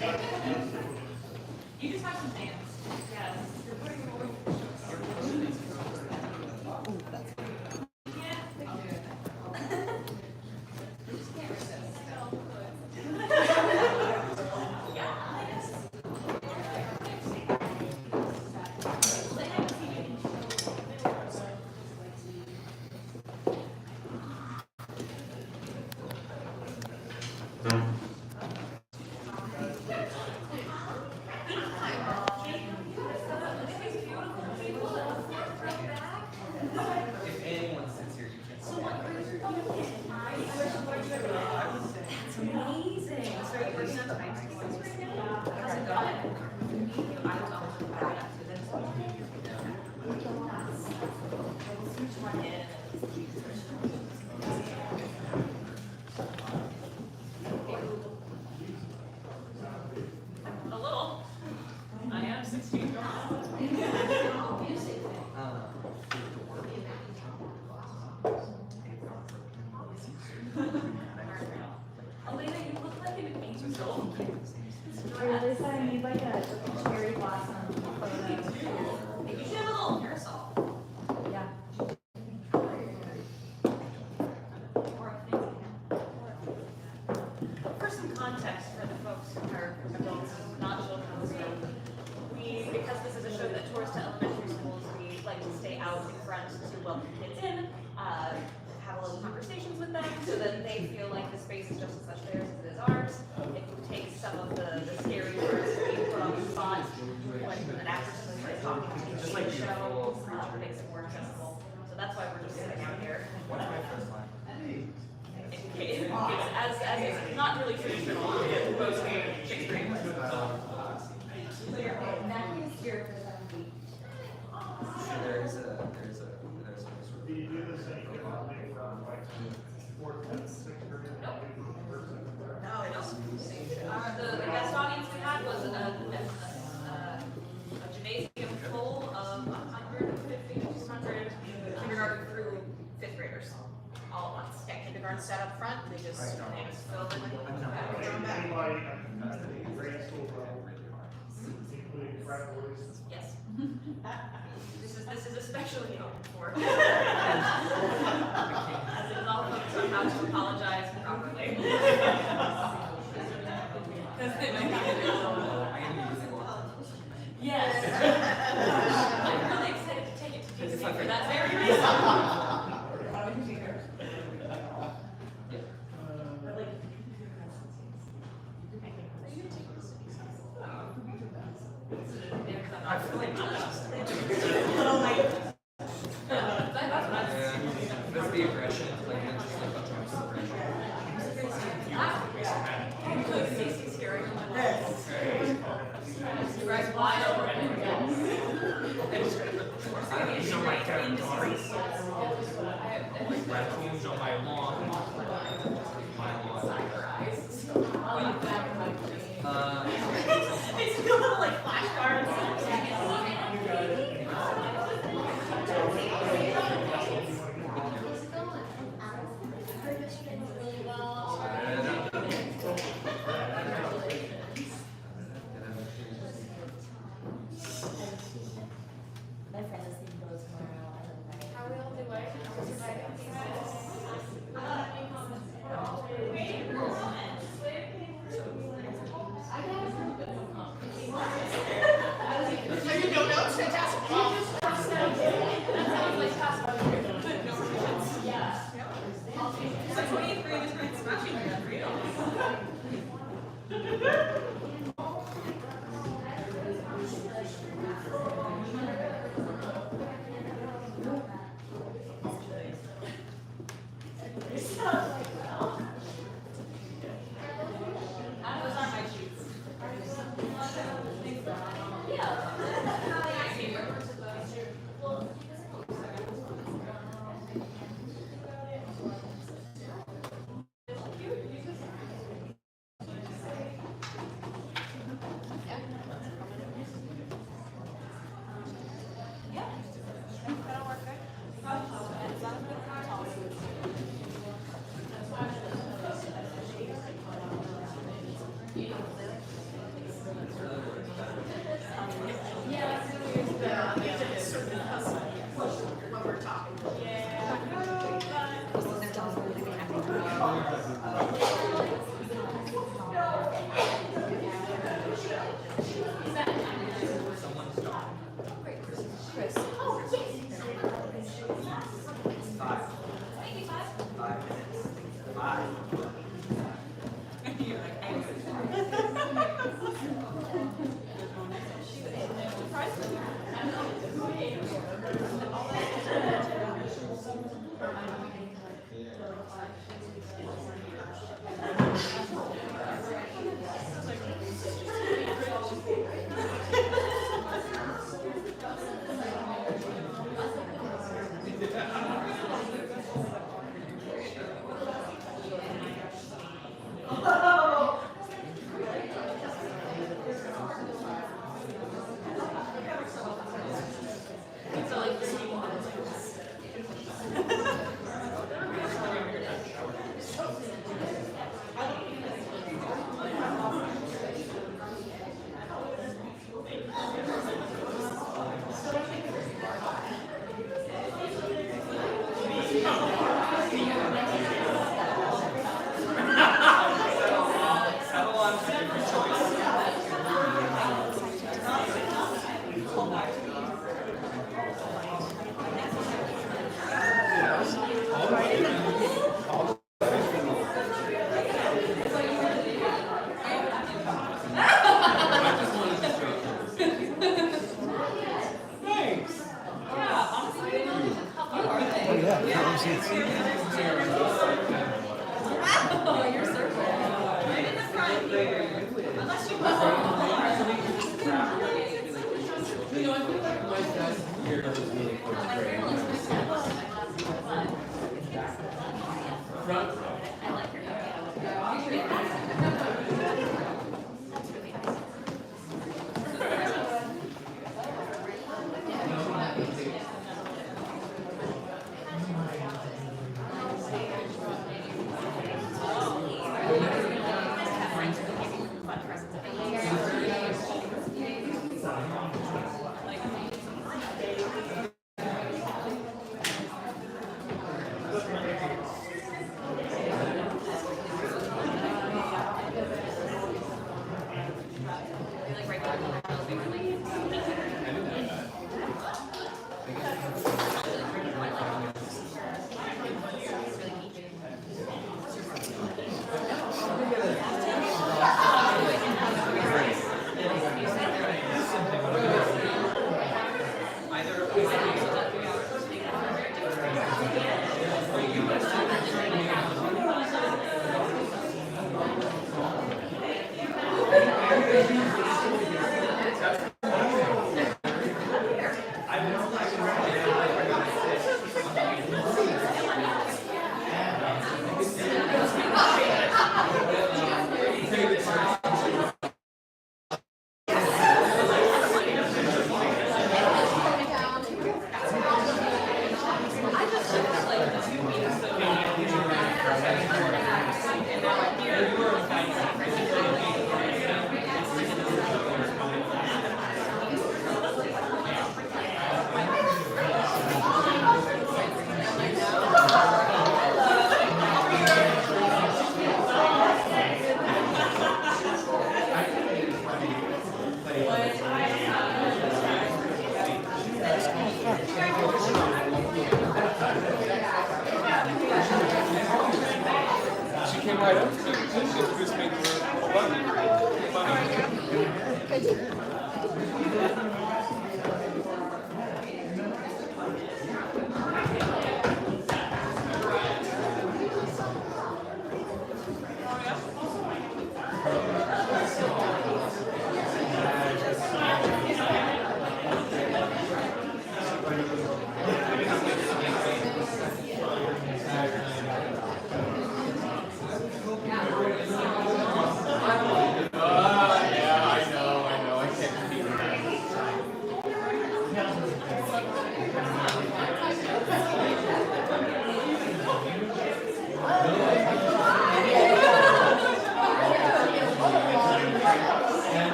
You just have some fans. Yes. Set up front, they just fill in. Yes. This is especially open for. As it is all folks on how to apologize properly. Yes. I'm really excited to take it to DC for that very reason. That's the aggression, like just like the jumps aggression. You guys wide open. These are my territories. Raccoons on my lawn. My lawn. It's a little like flashcards.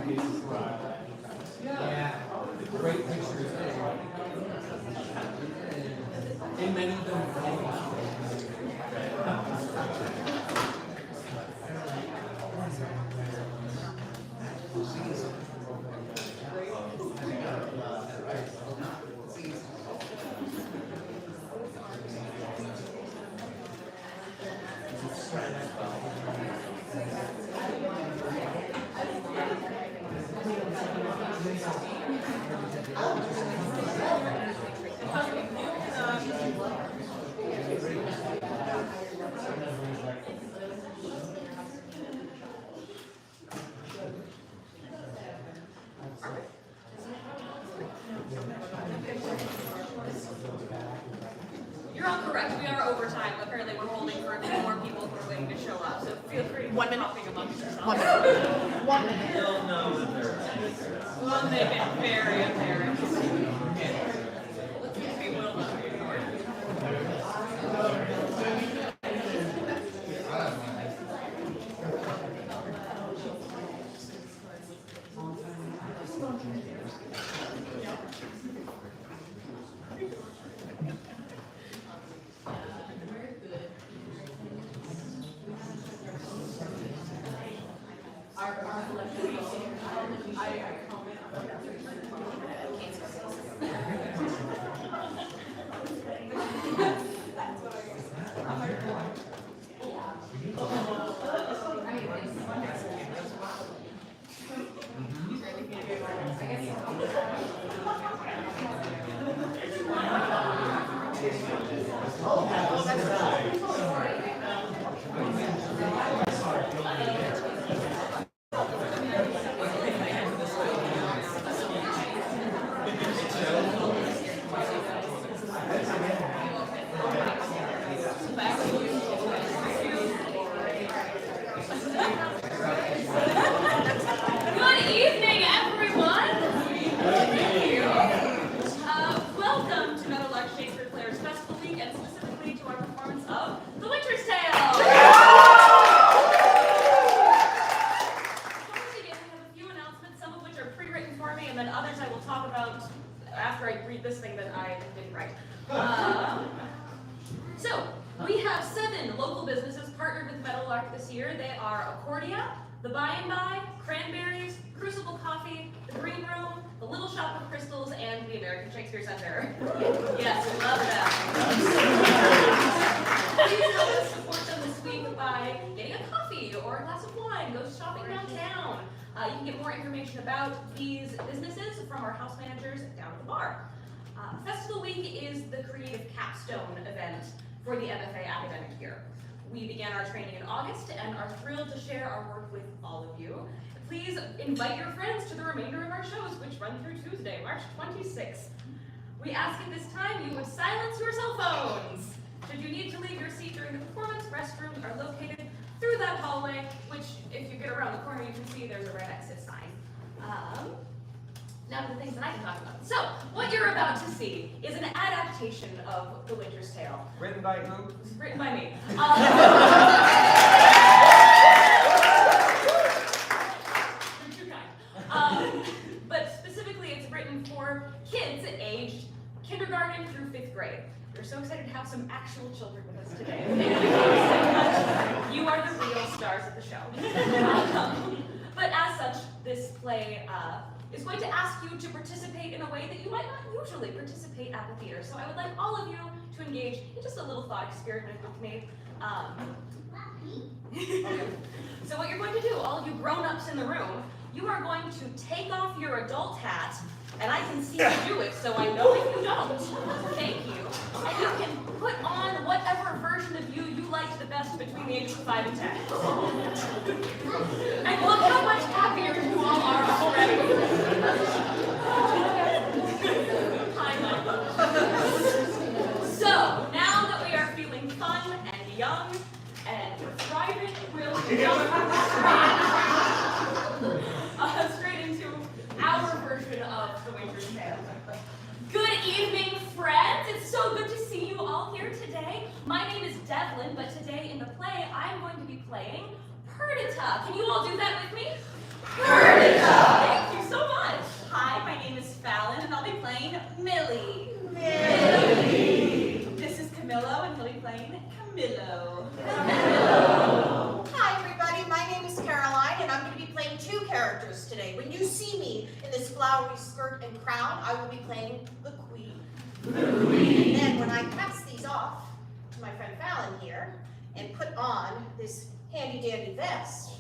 Yeah, great pictures. And many of them. You're all correct. We are overtime. Apparently, we're holding for a few more people who are waiting to show up. So feel free to hopping amongst yourselves. 1 minute. 1 minute. They'll know that they're. We'll make it very apparent. We will not be ignored. Good evening, everyone. Welcome to Meadowlark Shakespeare Players Festival Week, and specifically to our performance of The Winter's Tale. Before we begin, we have a few announcements, some of which are pre-written for me, and then others I will talk about after I read this thing that I didn't write. So, we have 7 local businesses partnered with Meadowlark this year. They are Accordia, The By and By, Cranberries, Crucible Coffee, The Green Room, The Little Shop of Crystals, and the American Shakespeare Center. Yes, we love them. Please help us support them this week by getting a coffee or a glass of wine, go shopping downtown. You can get more information about these businesses from our house managers down at the bar. Festival Week is the creative capstone event for the MFA academic year. We began our training in August and are thrilled to share our work with all of you. Please invite your friends to the remainder of our shows, which run through Tuesday, March 26th. We ask at this time you would silence your cell phones. Should you need to leave your seat during the performance, restrooms are located through that hallway, which if you get around the corner, you can see there's a red exit sign. Now to the things that I can talk about. So, what you're about to see is an adaptation of The Winter's Tale. Written by who? It was written by me. You're too kind. But specifically, it's written for kids aged kindergarten through 5th grade. We're so excited to have some actual children with us today. You are the real stars of the show. But as such, this play is going to ask you to participate in a way that you might not usually participate at the theater. So I would like all of you to engage in just a little thought experiment with me. So what you're going to do, all of you grown-ups in the room, you are going to take off your adult hat, and I can see you do it, so I know if you don't. Thank you. And you can put on whatever version of you liked the best between the ages of 5 and 10. And look how much happier you all are already. Hi, Michael. So, now that we are feeling fun and young and thriving, we'll jump straight into our version of The Winter's Tale. Good evening, friends. It's so good to see you all here today. My name is Devlin, but today in the play, I'm going to be playing Perdita. Can you all do that with me? Perdita! characters today. When you see me in this flowery skirt and crown, I will be playing the Queen. The Queen. And when I pass these off to my friend Fallon here and put on this handy-dandy vest,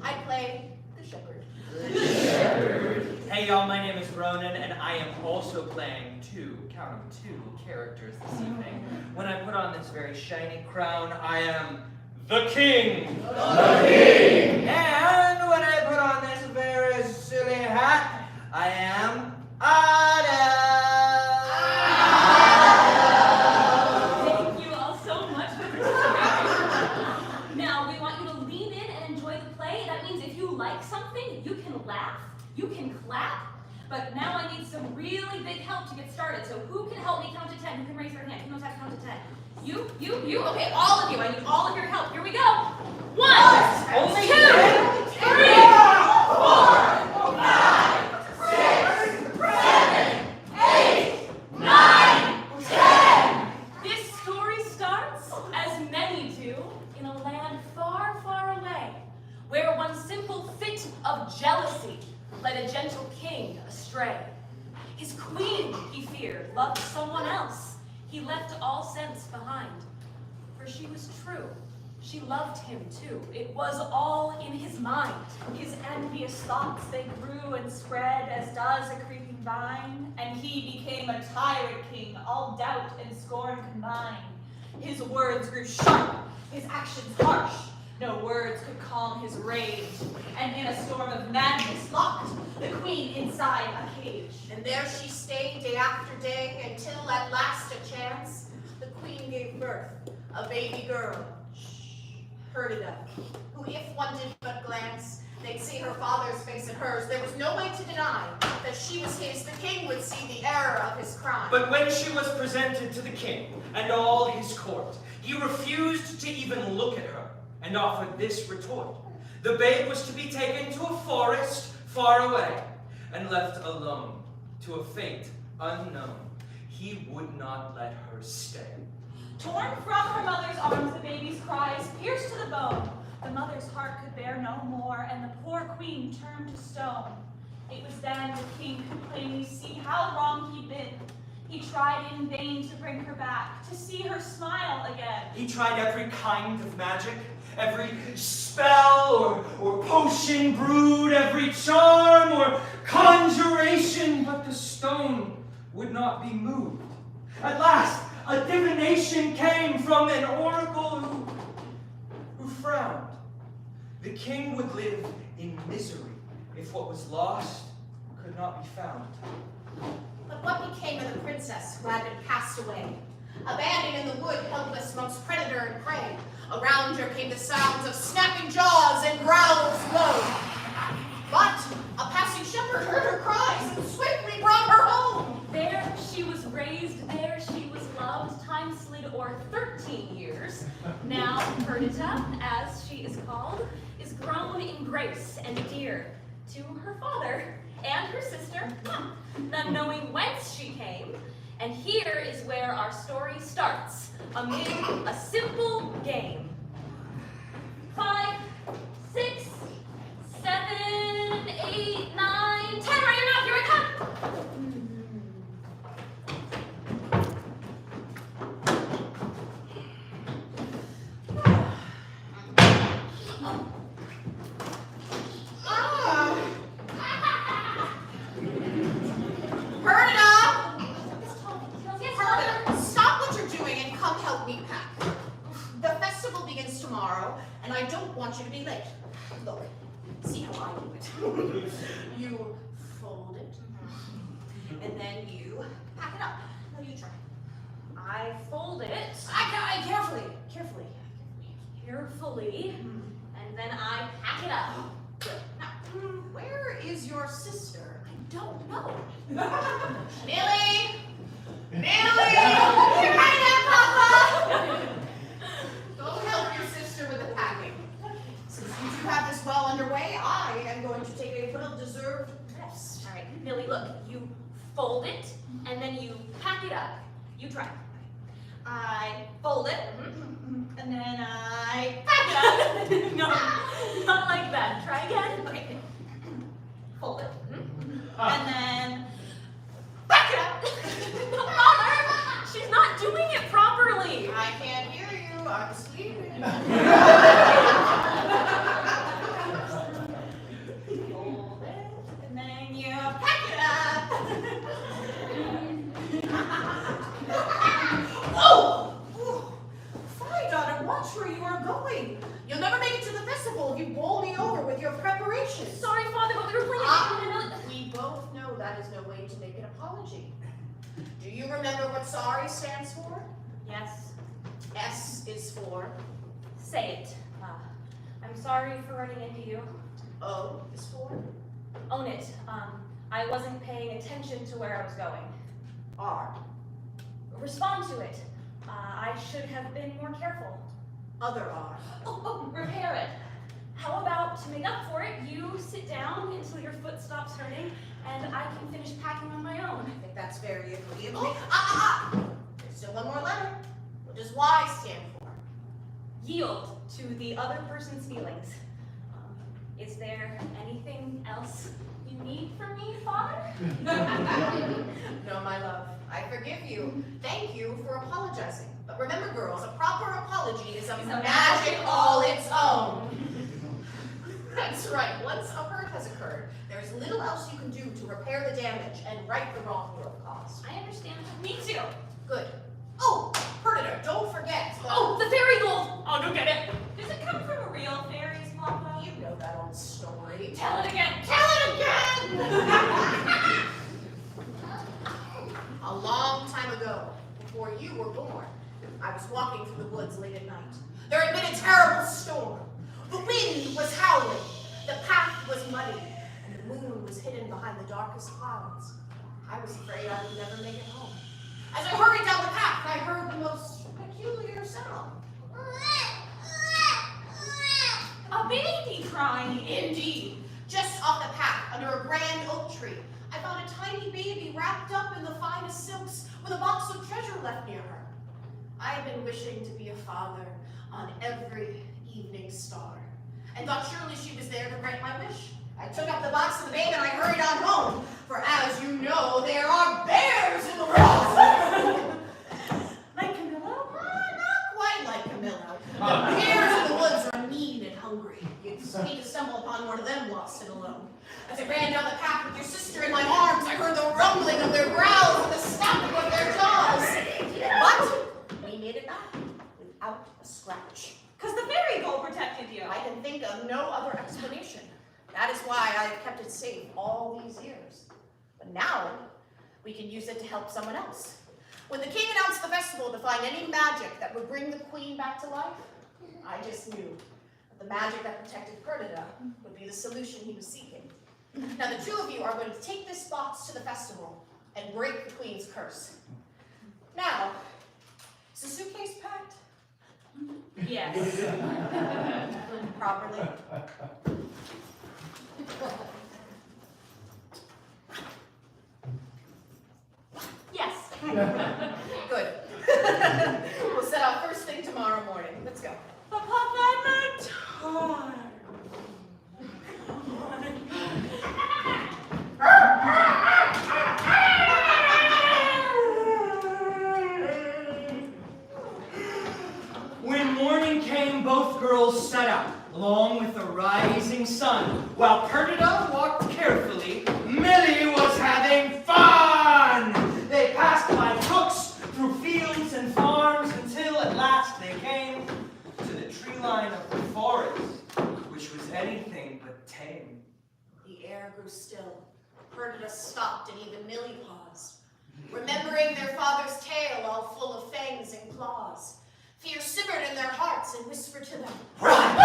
I play the shepherd. The shepherd. Hey y'all, my name is Ronan, and I am also playing count 'em, two characters this evening. When I put on this very shiny crown, I am the King. The King. And when I put on this very silly hat, I am Thank you all so much for participating. Now, we want you to lean in and enjoy the play. That means if you like something, you can laugh, you can clap. But now I need some really big help to get started. So who can help me count to 10? Who can raise their hand? Who knows how to count to 10? You. Okay, all of you. I need all of your help. Here we go. 1, Only 2, 3, 4, 5, 6, 7, 8, 9, 10. This story starts, as many do, in a land far, far away, where one simple fit of jealousy led a gentle king astray. His queen, he feared, loved someone else. He left all sense behind. For she was true. She loved him too. It was all in his mind. His envious thoughts, they grew and spread as does a creeping vine, and he became a tyrant king, all doubt and scorn combined. His words grew sharp, his actions harsh. No words could calm his rage, and in a storm of madness locked the queen inside a cage. And there she stayed day after day until at last a chance the queen gave birth, a baby girl, Perdita, who if one did but glance, they'd see her father's face and hers. There was no way to deny that she was his. The king would see the error of his crime. But when she was presented to the king and all his court, he refused to even look at her and offered this retort. The babe was to be taken to a forest far away and left alone to a fate unknown. He would not let her stay. Torn from her mother's arms, the baby's cries pierced to the bone. The mother's heart could bear no more, and the poor queen turned to stone. It was then the king could plainly see how wrong he'd been. He tried in vain to bring her back, to see her smile again. He tried every kind of magic, every spell or potion brewed, every charm or conjuration, but the stone would not be moved. At last, a divination came from an oracle who frowned. The king would live in misery if what was lost could not be found. But what became of the princess who had been cast away? Abandoned in the wood, helpless amongst predator and prey. Around her came the sounds of snapping jaws and growls low. But a passing shepherd heard her cries and swiftly brought her home. There she was raised, there she was loved. Time slid o'er 13 years. Now Perdita, as she is called, is grown in grace and dear to her father and her sister, none knowing whence she came. And here is where our story starts, amid a simple game. 5, 6, 7, 8, 9, 10. Ready or not? Here I come. And I don't want you to be late. Look, see how I do it. You fold it, and then you pack it up. No, you try. I fold it I carefully. carefully, and then I pack it up. Good. Now, where is your sister? I don't know. Millie! You're right there, Papa! Go help your sister with the packing. Since you two have this well underway, I am going to take a well-deserved rest. All right, Millie, look, you fold it, and then you pack it up. You try. I fold it, and then I pack it up. No, Not like that. Try again. Okay. Hold it. And then Back it up. Mother, she's not doing it properly. I can't hear you. I'm sleeping. Hold it, and then you pack it Oh! Fine, daughter, watch where you are going. You'll never make it to the festival if you bowl me over with your preparations. Sorry, Father, but we were playing We both know that is no way to make an apology. Do you remember what sorry stands for? Yes. S is for. Say it. I'm sorry for running into you. O is for. Own it. I wasn't paying attention to where I was going. R. Respond to it. I should have been more careful. Other R. Oh, repair it. How about, to make up for it, you sit down until your foot stops hurting, and I can finish packing on my own. I think that's very agreeable. There's still one more letter. What does Y stand for? Yield to the other person's feelings. Is there anything else you need from me, Father? No, my love. I forgive you. Thank you for apologizing. But remember, girls, a proper apology is a magic all its own. That's right. Once a hurt has occurred, there's little else you can do to repair the damage and right the wrong you have caused. I understand. Me too. Good. Oh, Perdita, don't forget. Oh, the fairy gold! I'll go get it. Does it come from real fairies, Papa? You know that old story. Tell it again. Tell it again! A long time ago, before you were born, I was walking through the woods late at night. There had been a terrible storm. The wind was howling, the path was muddy, and the moon was hidden behind the darkest clouds. I was afraid I would never make it home. As I hurried down the path, I heard the most peculiar sound. A baby crying. Indeed. Just off the path, under a grand oak tree, I found a tiny baby wrapped up in the finest silks with a box of treasure left near her. I had been wishing to be a father on every evening star, and thought surely she was there to grant my wish. I took up the box of the baby and I hurried on home, for as you know, there are bears in the world. Like Camilla? Not quite like Camilla. The bears in the woods are mean and hungry. You'd hate to stumble upon one of them lost and alone. As I ran down the path with your sister in my arms, I heard the rumbling of their growls and the snapping of their jaws. But we made it back without a scratch. Because the fairy gold protected you. I can think of no other explanation. That is why I have kept it safe all these years. But now, we can use it to help someone else. When the king announced the festival to find any magic that would bring the queen back to life, I just knew that the magic that protected Perdita would be the solution he was seeking. Now the two of you are going to take this box to the festival and break the queen's curse. Now, is the suitcase packed? Yes. Properly? Yes. Good. We'll set out first thing tomorrow morning. Let's go. But Papa, I'm not tired. When morning came, both girls set out, along with the rising sun. While Perdita walked carefully, Millie was having fun! They passed by brooks, through fields and farms, until at last they came to the tree line of the forest, which was anything but tame. The air grew still. Perdita stopped and even Millie paused, remembering their father's tale all full of fangs and claws. Fear simmered in their hearts and whispered to them, "Run!"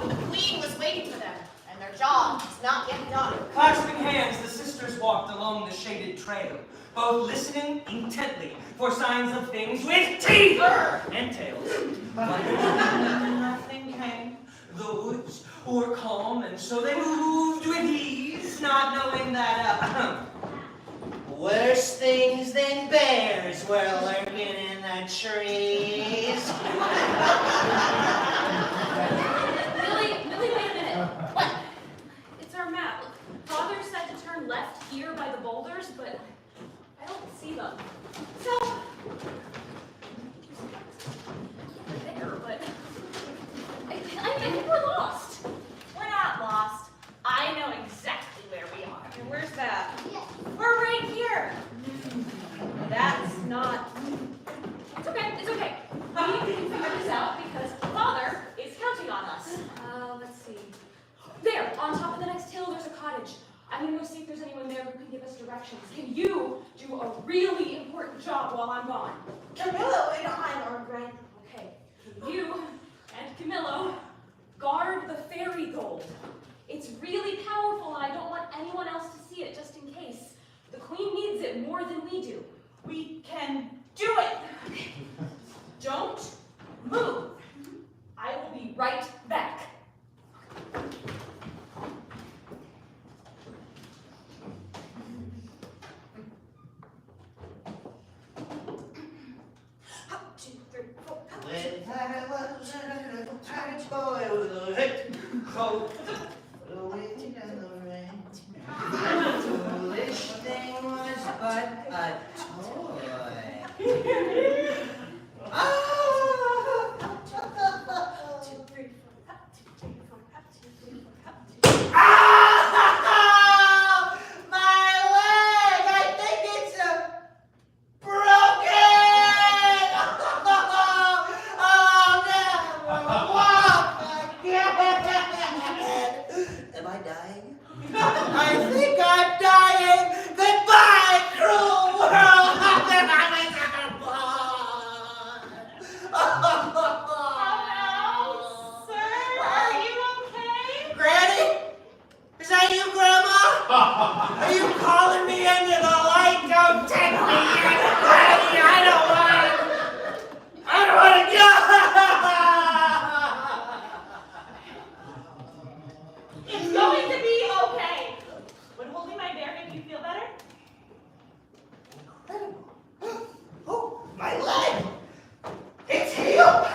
The queen was waiting for them, and their job was not yet done. Clasping hands, the sisters walked along the shaded trail, both listening intently for signs of things with teeth and tails. But nothing came. The woods were calm, and so they moved with ease, not knowing that worse things than bears were lurking in the trees. Millie, wait a minute. directions. Can you do a really important job while I'm gone? Camillo and I are ready. Okay. You and Camillo guard the fairy gold. It's really powerful, and I don't want anyone else to see it just in case. The queen needs it more than we do. We can do it. Don't move. I will be right back. Hop, 2, 3, 4, hop, When I was a little tiny boy with a head coat, the wind and the rain. The foolish thing was but a toy. Ah! 2, 3, 4, hop, 2, 3, 4, hop, 2, 3, 4, hop, 2, 3, 4. Ah! My leg! I think it's broken! I'll never walk again! Am I dying? I think I'm dying! Goodbye, cruel world! Sir, are you okay? Granny? Is that you, Grandma? Are you calling me into the light? Don't take me in, Granny! I don't want to go! It's going to be okay. Would holding my bear make you feel better? Incredible. Oh, my leg! It's healed!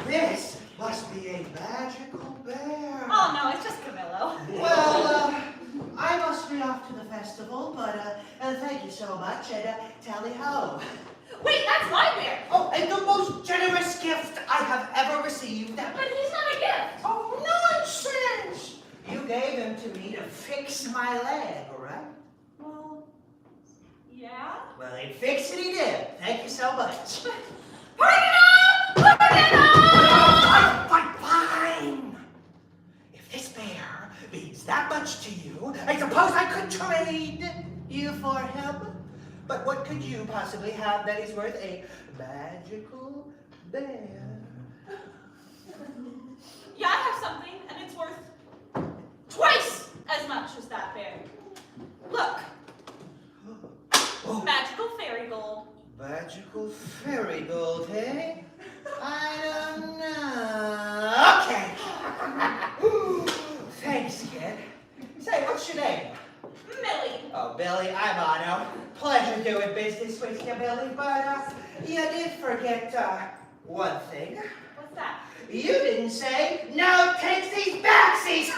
This must be a magical bear. Oh no, it's just Camillo. Well, I must be off to the festival, but thank you so much, and tally ho. Wait, that's my bear. Oh, and the most generous gift I have ever received. But he's not a gift. Oh, nonsense! You gave him to me to fix my leg, right? Well, yeah. Well, he fixed it, he did. Thank you so much. Fine. If this bear means that much to you, I suppose I could trade you for him. But what could you possibly have that is worth a magical bear? Yeah, I have something, and it's worth twice as much as that bear. Look, Oh, magical fairy gold. magical fairy gold, eh? I don't know. Okay. Thanks, kid. Say, what's your name? Millie. Oh, Billy, I'm Otto. Pleasure doing business with you, Billy, but you did forget one thing. What's that? You didn't say no takesies backsies.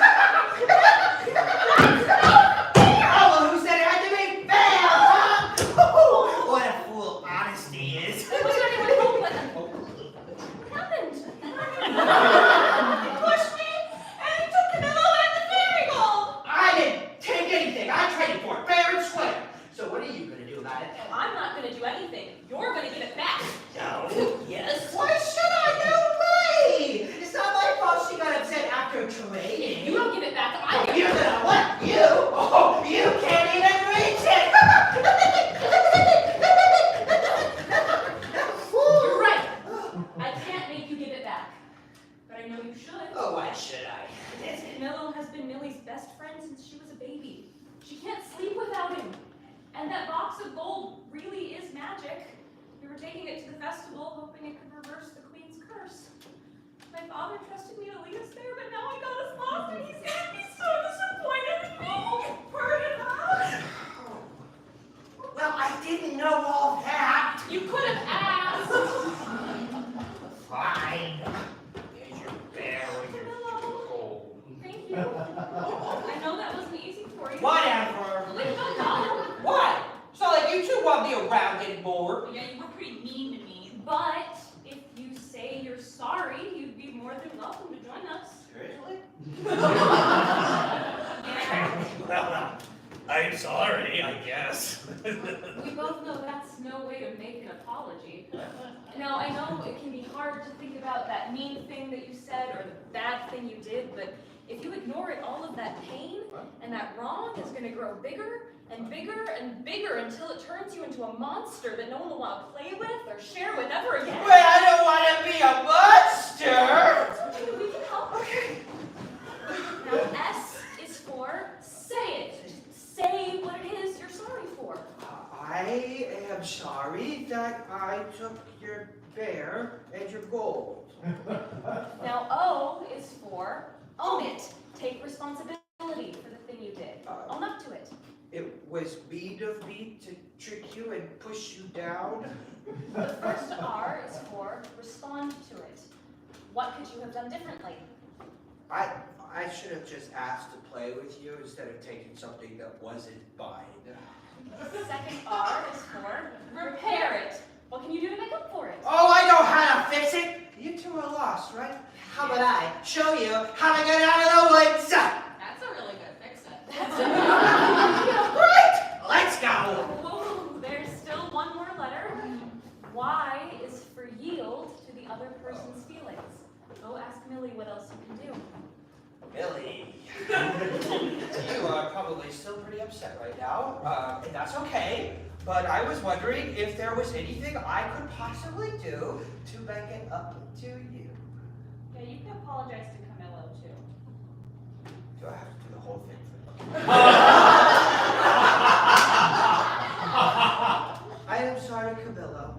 Oh, well, who said it had to be fair, huh? What a fool honesty is. Was there anyone home with him? What happened? He pushed me, and he took Camillo and the fairy gold. I didn't take anything. I traded for it fair and square. So what are you gonna do about it? Well, I'm not going to do anything. You're going to give it back. No. Yes. Why should I? No way! It's not my fault she got upset after trading. You don't give it back. I give You're it back. gonna what? You? Oh, you can't even reach it! You're right. I can't make you give it back. But I know you should. Oh, why should I? Camillo has been Millie's best friend since she was a baby. She can't sleep without him. And that box of gold really is magic. We were taking it to the festival, hoping it could reverse the queen's curse. My father trusted me to lead us there, but now I got us lost, and he's gonna be so disappointed in me. Ferdinand. Well, I didn't know all that. You could have asked. Fine. Here's your bear with your Camillo. gold. Thank you. I know that wasn't easy for you. Whatever. Well, leave it alone. What? It's not like you two want me around anymore. Yeah, you were pretty mean to me. But if you say you're sorry, you'd be more than welcome to join us. Seriously? Yeah. Well, I'm sorry, I guess. We both know that's no way to make an apology. Now, I know it can be hard to think about that mean thing that you said or the bad thing you did, but If you ignore it, all of that pain and that wrong is going to grow bigger and bigger and bigger until it turns you into a monster that no one will want to play with or share with ever again. Wait, I don't want to be a monster! It's okay, we can help. Okay. Now, S is for say it. Just say what it is you're sorry for. I am sorry that I took your bear and your gold. Now, O is for own it. Take responsibility for the thing you did. Own up to it. It was mean of me to trick you and push you down. The first R is for respond to it. What could you have done differently? I should have just asked to play with you instead of taking something that wasn't mine. The second R is for repair it. What can you do to make up for it? Oh, I know how to fix it! You two are lost, right? How about I show you how to get out of the woods? That's a really good fix-it. That's Right! Let's go! Whoa, there's still one more letter. Y is for yield to the other person's feelings. Go ask Millie what else you can do. Millie, you are probably still pretty upset right now, and that's okay. But I was wondering if there was anything I could possibly do to make it up to you. Yeah, you can apologize to Camillo too. Do I have to do the whole thing for you? I am sorry, Camillo.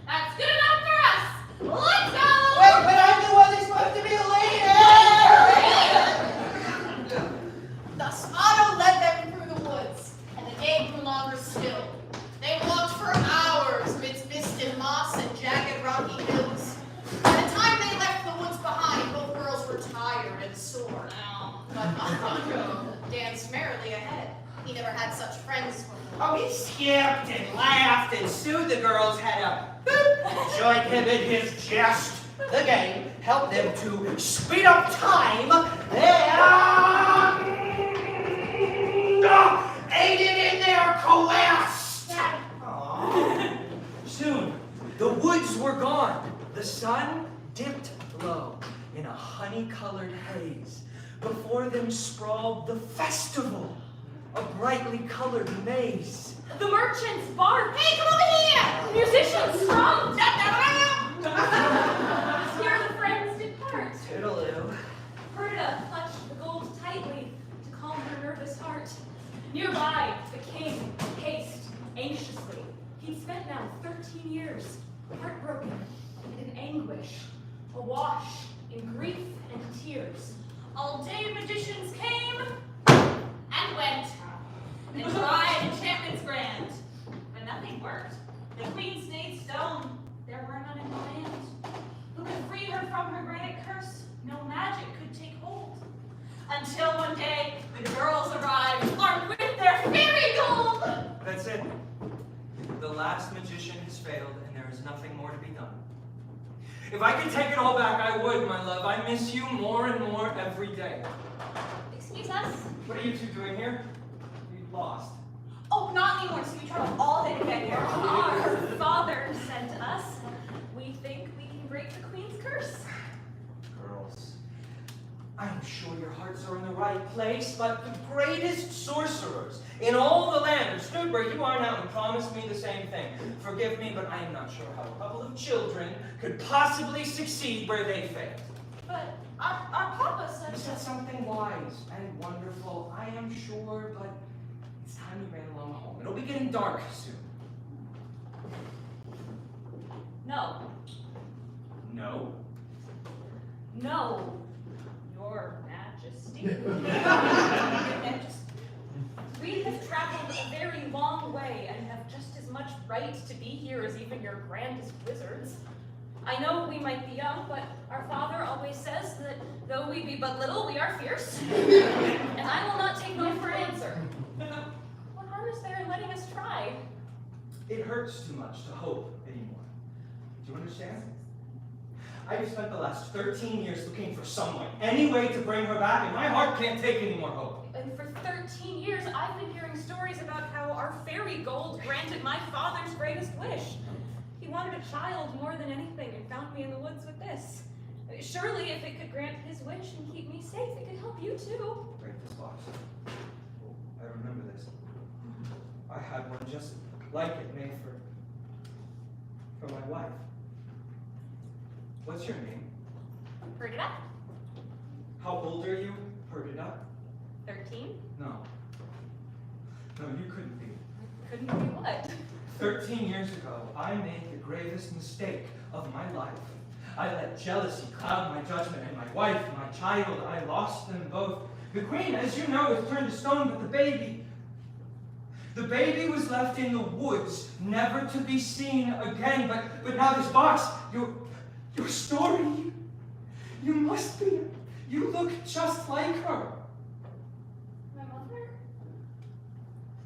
That's good enough for us. Let's go. Wait, but I'm the one that's supposed to be the leader! Thus Otto led them through the woods, and the day grew longer still. They walked for hours amidst mist and moss and jagged rocky hills. By the time they left the woods behind, both girls were tired and sore. But Otto danced merrily ahead. He never had such friends before. Oh, he skipped and laughed and soon the girls had a boop, join him in his jest. The game helped them to speed up time and aided in their quest. Aw. Soon, the woods were gone. The sun dipped low in a honey-colored haze. Before them sprawled the festival, a brightly colored maze. The merchants bark. Hey, come over here! Musicians strum. Da-da-da-da! Here the friends depart. Toodaloo. Perdita clutched the gold tightly to calm her nervous heart. Nearby, the king paced anxiously. He'd spent now 13 years, heartbroken and in anguish, awash in grief and tears. All day magicians came and went and tried enchantments grand, but nothing worked. The queen stayed stone. There were none in the land who could free her from her granite curse. No magic could take hold. Until one day the girls arrived, armed with their fairy gold. That's it. The last magician has failed, and there is nothing more to be done. If I could take it all back, I would, my love. I miss you more and more every day. Excuse us? What are you two doing here? You lost. Oh, not anymore. So we traveled all day to get here. Our father sent us. We think we can break the queen's curse. Girls, I'm sure your hearts are in the right place, but the greatest sorcerers in all the land have stood where you are now and promised me the same thing. Forgive me, but I am not sure how a couple of children could possibly succeed where they failed. But our papa You said said something wise and wonderful, I am sure, but it's time you ran along home. It'll be getting dark soon. No. No? No, Your Majesty. We have traveled a very long way and have just as much right to be here as even your grandest wizards. I know we might be young, but our father always says that though we be but little, we are fierce. And I will not take no for an answer. What harm is there in letting us try? It hurts too much to hope anymore. Do you understand? I've spent the last 13 years looking for someone, any way to bring her back, and my heart can't take any more hope. And for 13 years, I've been hearing stories about how our fairy gold granted my father's greatest wish. He wanted a child more than anything and found me in the woods with this. surely if it could grant his wish and keep me safe, it could help you too. Break this box. Oh, I remember this. I had one just like it made for my wife. What's your name? Perdita? How old are you, Perdita? 13? No. No, you couldn't be. Couldn't be what? 13 years ago, I made the gravest mistake of my life. I let jealousy cloud my judgment, and my wife, my child, I lost them both. The queen, as you know, was turned to stone, but the baby was left in the woods, never to be seen again. But now this box, your story, you must be, you look just like her. My mother?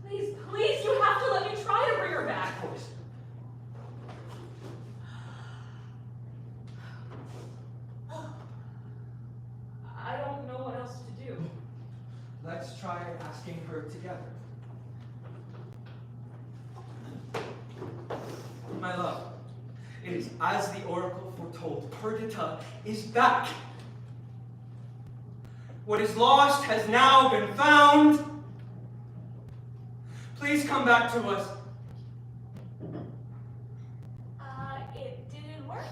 Please, you have to let me try to bring her back. Of course. I don't know what else to do. Let's try asking her together. My love, it is as the oracle foretold. Perdita is back. What is lost has now been found. Please come back to us. It didn't work.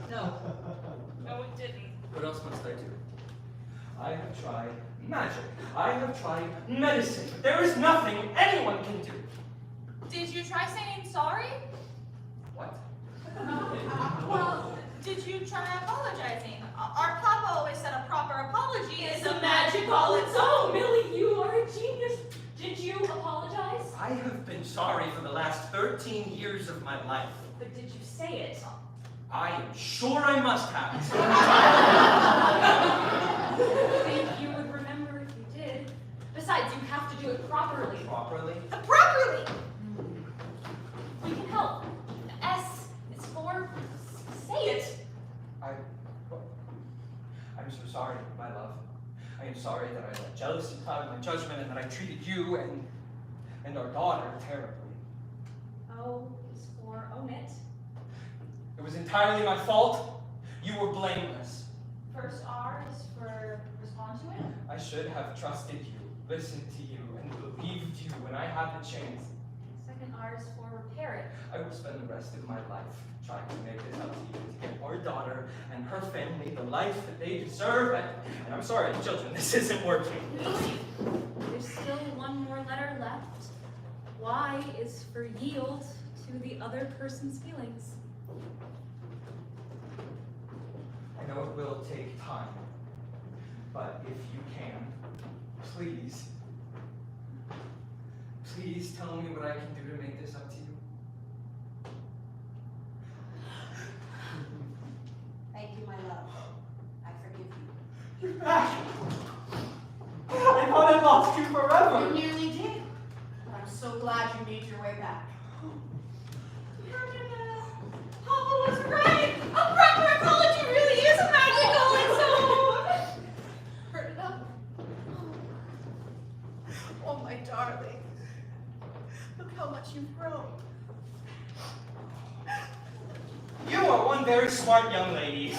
No. No, it didn't. What else must I do? I have tried magic. I have tried medicine. But there is nothing anyone can do. Did you try saying sorry? What? Well, did you try apologizing? Our papa always said a proper apology is a magic all its own. Millie, you are a genius. Did you apologize? I have been sorry for the last 13 years of my life. But did you say it? I am sure I must have. I think you would remember if you did. Besides, you have to do it properly. Properly? Properly! We can help. The S is for say it. I'm so sorry, my love. I am sorry that I let jealousy cloud my judgment and that I treated you and our daughter terribly. O is for own it. It was entirely my fault. You were blameless. First R is for respond to it. I should have trusted you, listened to you, and believed you when I had the chance. Second R is for repair it. I will spend the rest of my life trying to make this up to you, to get our daughter and her family the life that they deserve. And I'm sorry, children, this isn't working. There's still one more letter left. Y is for yield to the other person's feelings. I know it will take time, but if you can, please tell me what I can do to make this up to you. Thank you, my love. I forgive you. You're back! I thought I lost you forever! You nearly did. But I'm so glad you made your way back. Papa was right. A proper apology really is a magic all its own. Perdita. Oh, my darling. Look how much you've grown. You are one very smart young lady.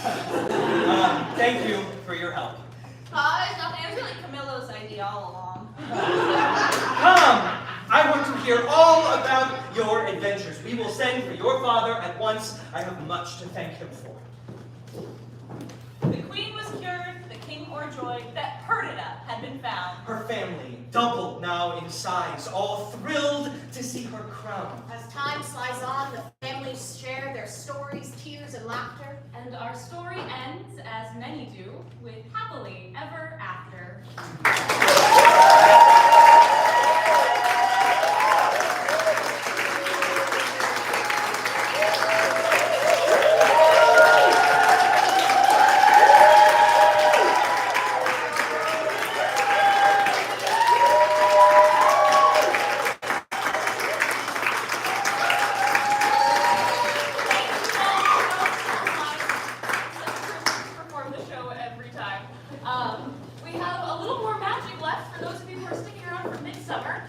Thank you for your help. It's nothing. It was really Camillo's idea all along. Come! I want to hear all about your adventures. We will send for your father at once. I have much to thank him for. The queen was cured, the king o'erjoyed that Perdita had been found. Her family, doubled now in size, all thrilled to see her crowned. As time slides on, the families share their stories, tears, and laughter. And our story ends, as many do, with happily ever after. Perform the show every time. We have a little more magic left for those of you who are sticking around for Midsummer.